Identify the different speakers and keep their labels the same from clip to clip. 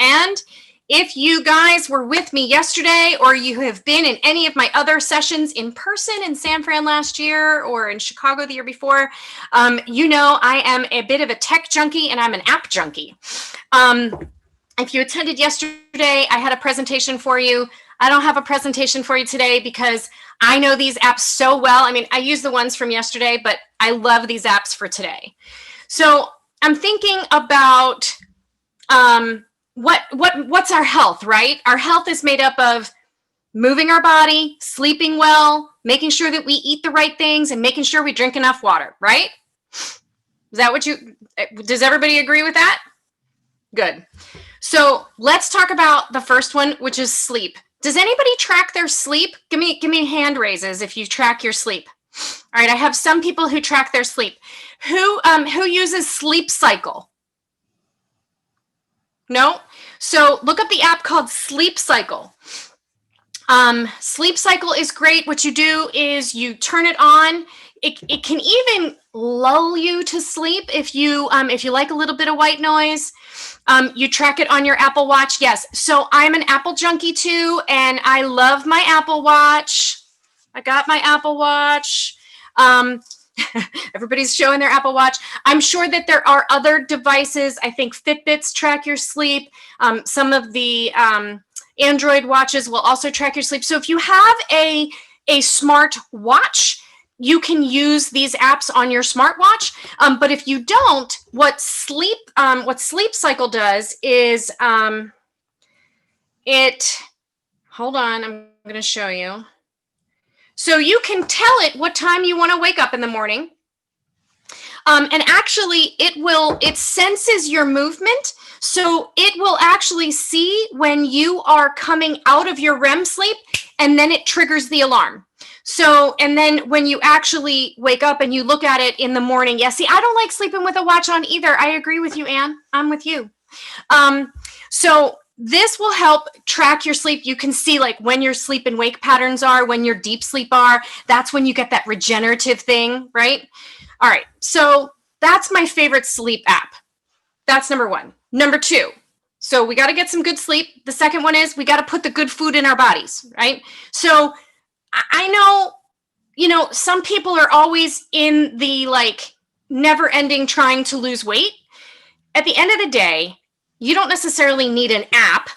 Speaker 1: And if you guys were with me yesterday, or you have been in any of my other sessions in person in San Fran last year or in Chicago the year before, you know I am a bit of a tech junkie and I'm an app junkie. If you attended yesterday, I had a presentation for you. I don't have a presentation for you today because I know these apps so well. I mean, I use the ones from yesterday, but I love these apps for today. So I'm thinking about what's our health, right? Our health is made up of moving our body, sleeping well, making sure that we eat the right things, and making sure we drink enough water, right? Does everybody agree with that? Good. So let's talk about the first one, which is sleep. Does anybody track their sleep? Give me hand raises if you track your sleep. All right, I have some people who track their sleep. Who uses Sleep Cycle? No? So look up the app called Sleep Cycle. Sleep Cycle is great. What you do is you turn it on. It can even lull you to sleep if you like a little bit of white noise. You track it on your Apple Watch. Yes. So I'm an Apple junkie too, and I love my Apple Watch. I got my Apple Watch. Everybody's showing their Apple Watch. I'm sure that there are other devices. I think Fitbits track your sleep. Some of the Android watches will also track your sleep. So if you have a smart watch, you can use these apps on your smartwatch. But if you don't, what Sleep Cycle does is hold on, I'm going to show you. So you can tell it what time you want to wake up in the morning. And actually it senses your movement. So it will actually see when you are coming out of your REM sleep, and then it triggers the alarm. So, and then when you actually wake up and you look at it in the morning, yeah, see, I don't like sleeping with a watch on either. I agree with you, Anne. I'm with you. So this will help track your sleep. You can see like when your sleep and wake patterns are, when your deep sleep are. That's when you get that regenerative thing, right? All right, so that's my favorite sleep app. That's number one. Number two, so we got to get some good sleep. The second one is we got to put the good food in our bodies, right? So I know, some people are always in the like never ending trying to lose weight. At the end of the day, you don't necessarily need an app,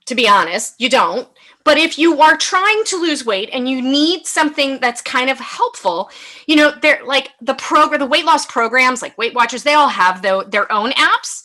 Speaker 1: to be honest, you don't. But if you are trying to lose weight and you need something that's kind of helpful, they're like the weight loss programs like Weight Watchers, they all have their own apps.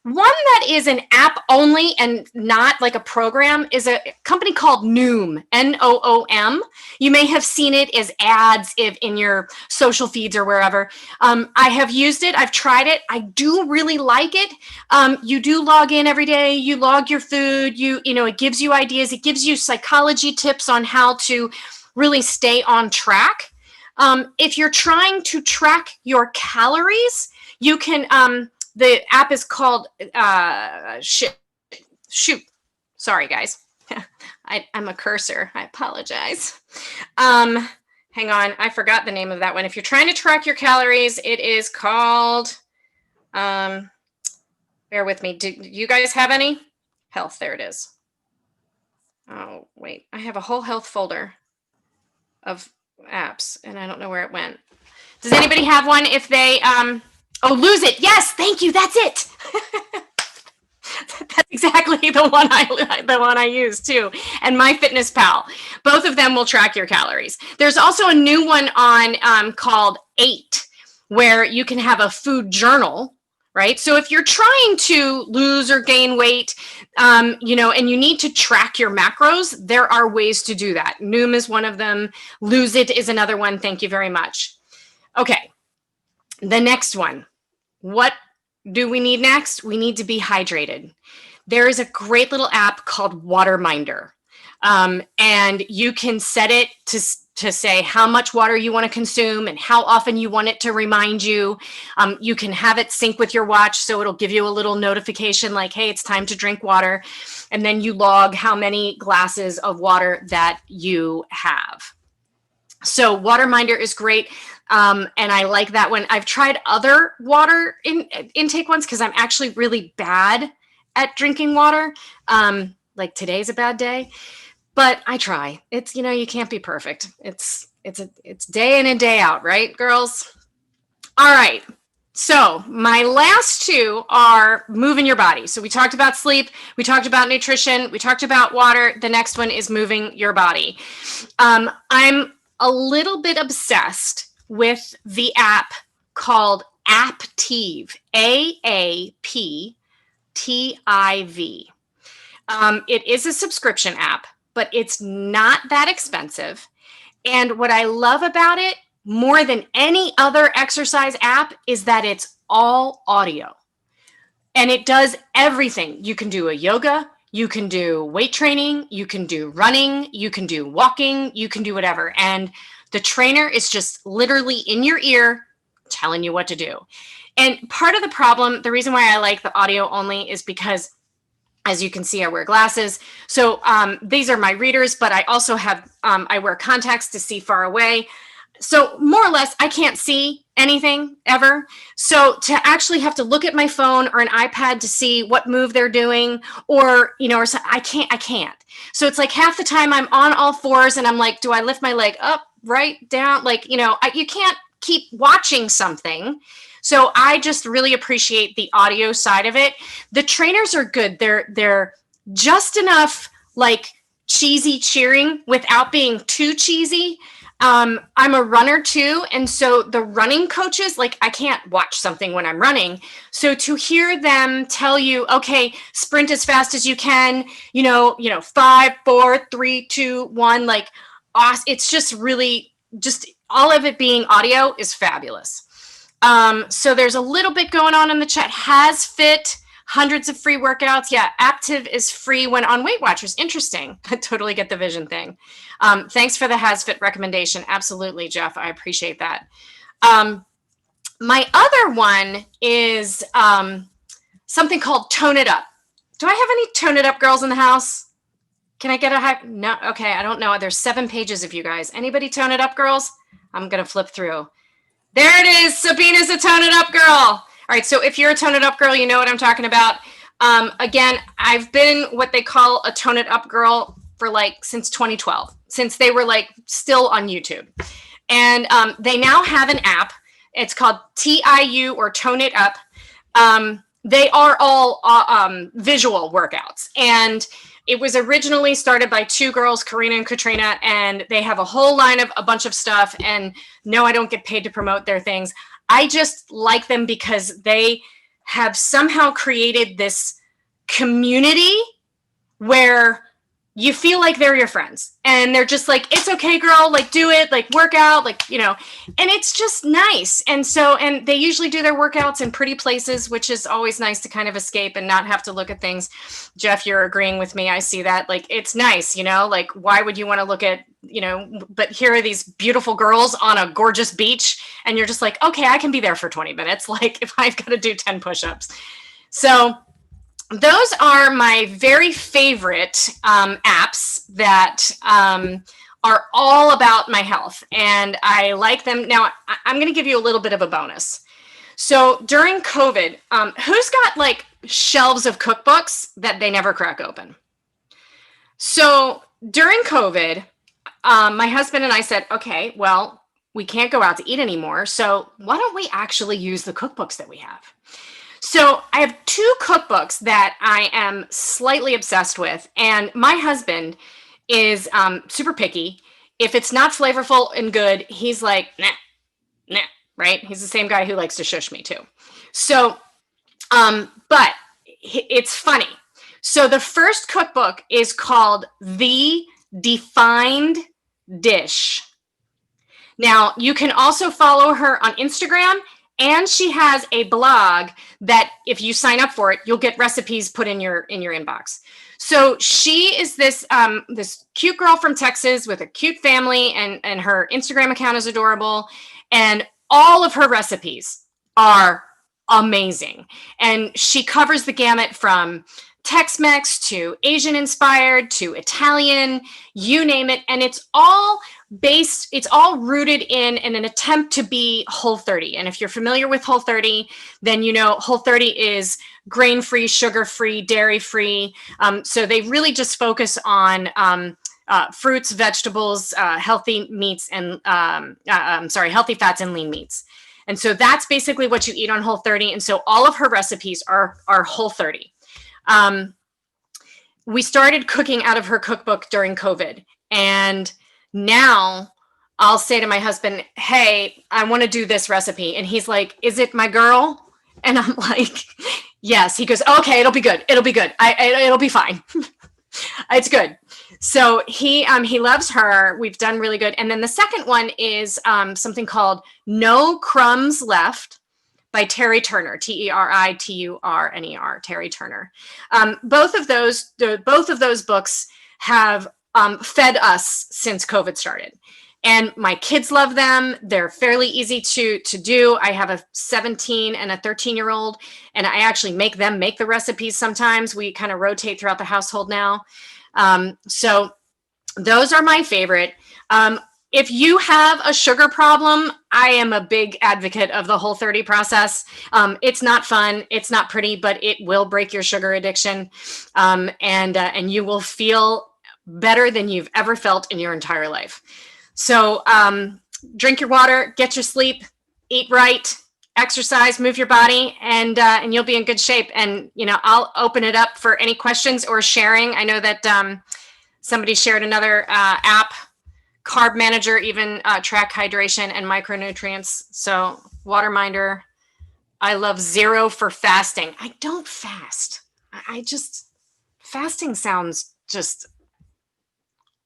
Speaker 1: One that is an app only and not like a program is a company called Noom, Noom. You may have seen it as ads in your social feeds or wherever. I have used it. I've tried it. I do really like it. You do log in every day. You log your food. It gives you ideas. It gives you psychology tips on how to really stay on track. If you're trying to track your calories, you can... the app is called, shoot. Sorry, guys. I'm a cursor. I apologize. Hang on. I forgot the name of that one. If you're trying to track your calories, it is called, bear with me. Do you guys have any? Health. There it is. Oh, wait. I have a whole health folder of apps, and I don't know where it went. Does anybody have one if they... Lose It. Yes, thank you. That's it. That's exactly the one I use too. And MyFitnessPal. Both of them will track your calories. There's also a new one on called 8, where you can have a food journal, right? So if you're trying to lose or gain weight, and you need to track your macros, there are ways to do that. Noom is one of them. Lose It is another one. Thank you very much. Okay. The next one, what do we need next? We need to be hydrated. There is a great little app called Waterminder, and you can set it to say how much water you want to consume and how often you want it to remind you. You can have it sync with your watch, so it'll give you a little notification like, hey, it's time to drink water, and then you log how many glasses of water that you have. So Waterminder is great. And I like that one. I've tried other water intake ones because I'm actually really bad at drinking water. Like today's a bad day, but I try. It's, you can't be perfect. It's day in and day out, right, girls? All right. So my last two are moving your body. So we talked about sleep, we talked about nutrition, we talked about water. The next one is moving your body. I'm a little bit obsessed with the app called Aptiv, AAPTIV. It is a subscription app, but it's not that expensive. And what I love about it more than any other exercise app is that it's all audio. And it does everything. You can do a yoga, you can do weight training, you can do running, you can do walking, you can do whatever. And the trainer is just literally in your ear telling you what to do. And part of the problem, the reason why I like the audio only is because, as you can see, I wear glasses. So these are my readers, but I also have, I wear contacts to see far away. So more or less, I can't see anything ever. So to actually have to look at my phone or an iPad to see what move they're doing, or, or I can't. So it's like half the time I'm on all fours and I'm like, do I lift my leg up, right, down? Like, you can't keep watching something. So I just really appreciate the audio side of it. The trainers are good. They're just enough like cheesy cheering without being too cheesy. I'm a runner too. And so the running coaches, like I can't watch something when I'm running. So to hear them tell you, okay, sprint as fast as you can, 5, 4, 3, 2, 1, like it's just really just all of it being audio is fabulous. So there's a little bit going on in the chat. Has Fit, hundreds of free workouts. Yeah, Aptiv is free when on Weight Watchers. Interesting. I totally get the vision thing. Thanks for the Has Fit recommendation. Absolutely, Jeff. I appreciate that. My other one is something called Tone It Up. Do I have any Tone It Up girls in the house? Can I get a high? No. Okay, I don't know. There's 7 pages of you guys. Anybody Tone It Up girls? I'm going to flip through. There it is. Sabina's a Tone It Up girl. All right. So if you're a Tone It Up girl, you know what I'm talking about. Again, I've been what they call a Tone It Up girl for since 2012, since they were still on YouTube. And they now have an app. It's called TIU or Tone It Up. They are all visual workouts. And it was originally started by 2 girls, Karina and Katrina, and they have a whole line of a bunch of stuff. And no, I don't get paid to promote their things. I just like them because they have somehow created this community where you feel like they're your friends and they're just like, it's okay, girl, do it, work out, and it's just nice. And they usually do their workouts in pretty places, which is always nice to kind of escape and not have to look at things. Jeff, you're agreeing with me. I see that. It's nice, why would you want to look at, but here are these beautiful girls on a gorgeous beach and you're just like, okay, I can be there for 20 minutes. If I've got to do 10 push-ups. So those are my very favorite apps that are all about my health, and I like them. Now, I'm going to give you a little bit of a bonus. So during COVID, who's got shelves of cookbooks that they never crack open? So during COVID, my husband and I said, okay, well, we can't go out to eat anymore. So why don't we actually use the cookbooks that we have? So I have 2 cookbooks that I am slightly obsessed with, and my husband is super picky. If it's not flavorful and good, he's like, nah, right? He's the same guy who likes to shush me too. So, but it's funny. So the first cookbook is called The Defined Dish. Now, you can also follow her on Instagram. And she has a blog that if you sign up for it, you'll get recipes put in your inbox. So she is this this cute girl from Texas with a cute family, and her Instagram account is adorable. And all of her recipes are amazing. And she covers the gamut from Tex-Mex to Asian inspired to Italian, you name it. And it's all rooted in an attempt to be Whole30. And if you're familiar with Whole30, then you know Whole30 is grain-free, sugar-free, dairy-free. So they really just focus on fruits, vegetables, healthy meats, and healthy fats and lean meats. And so that's basically what you eat on Whole30. And so all of her recipes are Whole30. We started cooking out of her cookbook during COVID. And now I'll say to my husband, hey, I want to do this recipe. And he's like, is it my girl? And I'm like, yes. He goes, okay, it'll be good. It'll be good. It'll be fine. It's good. So he loves her. We've done really good. And then the second one is something called No Crumbs Left by Terry Turner, Teriturner, Terry Turner. Both of those books have fed us since COVID started. And my kids love them. They're fairly easy to do. I have a 17 and a 13-year-old, and I actually make them make the recipes sometimes. We kind of rotate throughout the household now. So those are my favorite. If you have a sugar problem, I am a big advocate of the Whole30 process. It's not fun, it's not pretty, but it will break your sugar addiction. And you will feel better than you've ever felt in your entire life. So drink your water, get your sleep, eat right, exercise, move your body, and you'll be in good shape. And, you know, I'll open it up for any questions or sharing. I know that somebody shared another app, Carb Manager, even track hydration and micronutrients. So Waterminder. I love Zero for fasting. I don't fast. I just, fasting sounds just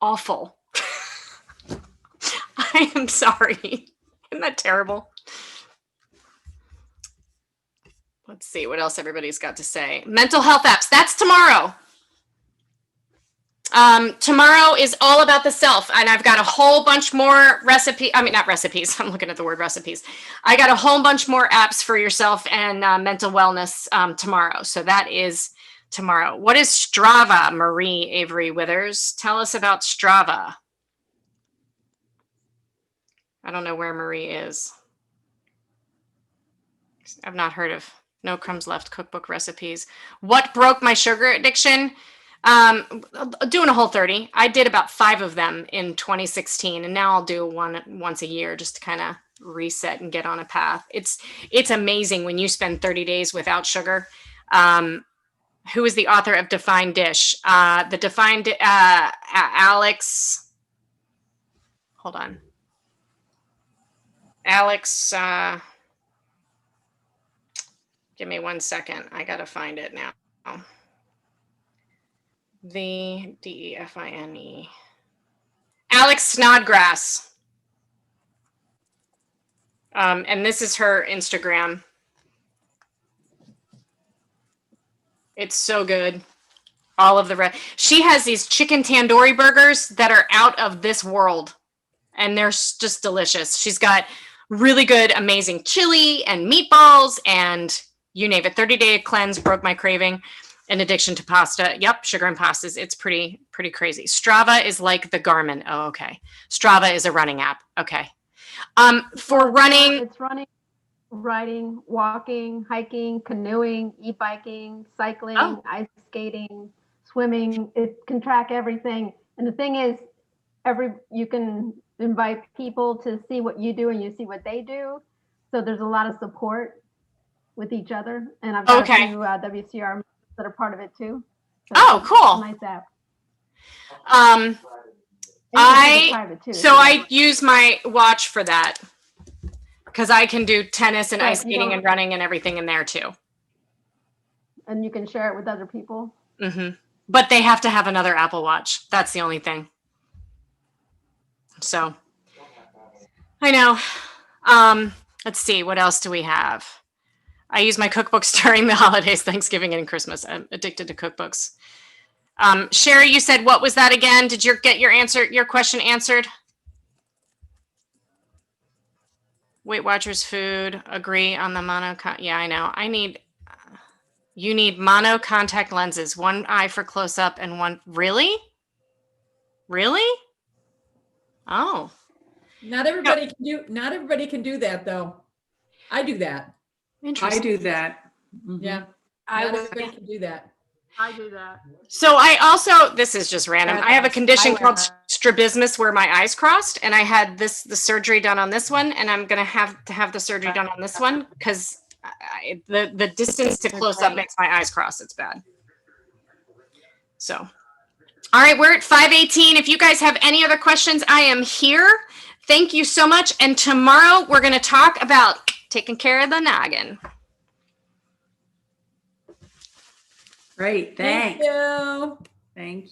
Speaker 1: awful. I am sorry. Isn't that terrible? Let's see what else everybody's got to say. Mental health apps. That's tomorrow. Tomorrow is all about the self, and I've got a whole bunch more not recipes. I'm looking at the word recipes. I got a whole bunch more apps for yourself and mental wellness tomorrow. So that is tomorrow. What is Strava, Marie Avery Withers? Tell us about Strava. I don't know where Marie is. I've not heard of No Crumbs Left cookbook recipes. What broke my sugar addiction? Doing a Whole30. I did about 5 of them in 2016, and now I'll do one once a year just to kind of reset and get on a path. It's amazing when you spend 30 days without sugar. Who is the author of Defined Dish? Alex. Hold on. Alex, give me 1 second. I got to find it now. The Define. Alex Snodgrass. And this is her Instagram. It's so good. All of she has these chicken tandoori burgers that are out of this world, and they're just delicious. She's got really good, amazing chili and meatballs and you name it. 30-day cleanse broke my craving. An addiction to pasta. Yep, sugar and pastas. It's pretty crazy. Strava is like the Garmin. Oh, okay. Strava is a running app. Okay. For running,
Speaker 2: it's running, riding, walking, hiking, canoeing, e-biking, cycling, ice skating, swimming. It can track everything. And the thing is, you can invite people to see what you do and you see what they do. So there's a lot of support with each other. And I've got a few WCR that are part of it too.
Speaker 1: So cool.
Speaker 2: Nice app.
Speaker 1: I use my watch for that because I can do tennis and ice skating and running and everything in there too.
Speaker 2: And you can share it with other people.
Speaker 1: Mm-hmm. But they have to have another Apple Watch. That's the only thing. So I know. Let's see. What else do we have? I use my cookbooks during the holidays, Thanksgiving and Christmas. I'm addicted to cookbooks. Sherry, you said, what was that again? Did you get your question answered? Weight Watchers food, agree on the mono. Yeah, I know. I need, You need mono contact lenses, one eye for close up and one. Really? Really? Oh,
Speaker 3: Not everybody can do that though. I do that.
Speaker 4: I
Speaker 1: interesting.
Speaker 4: do that. Mhm.
Speaker 3: Yeah.
Speaker 2: I
Speaker 3: Not
Speaker 2: would-
Speaker 3: everybody can do that.
Speaker 2: I do that.
Speaker 1: So I also, this is just random. I have a condition
Speaker 2: I wear
Speaker 1: called
Speaker 2: that.
Speaker 1: strabismus where my eyes crossed, and I had the surgery done on this one, and I'm gonna have to have the surgery done on this one because the distance to close up makes my eyes cross. It's bad. So, all right, we're at 5:18. If you guys have any other questions, I am here. Thank you so much. And tomorrow we're gonna talk about taking care of the noggin.
Speaker 4: Great,
Speaker 3: Thank
Speaker 4: thanks.
Speaker 3: you.
Speaker 4: Thank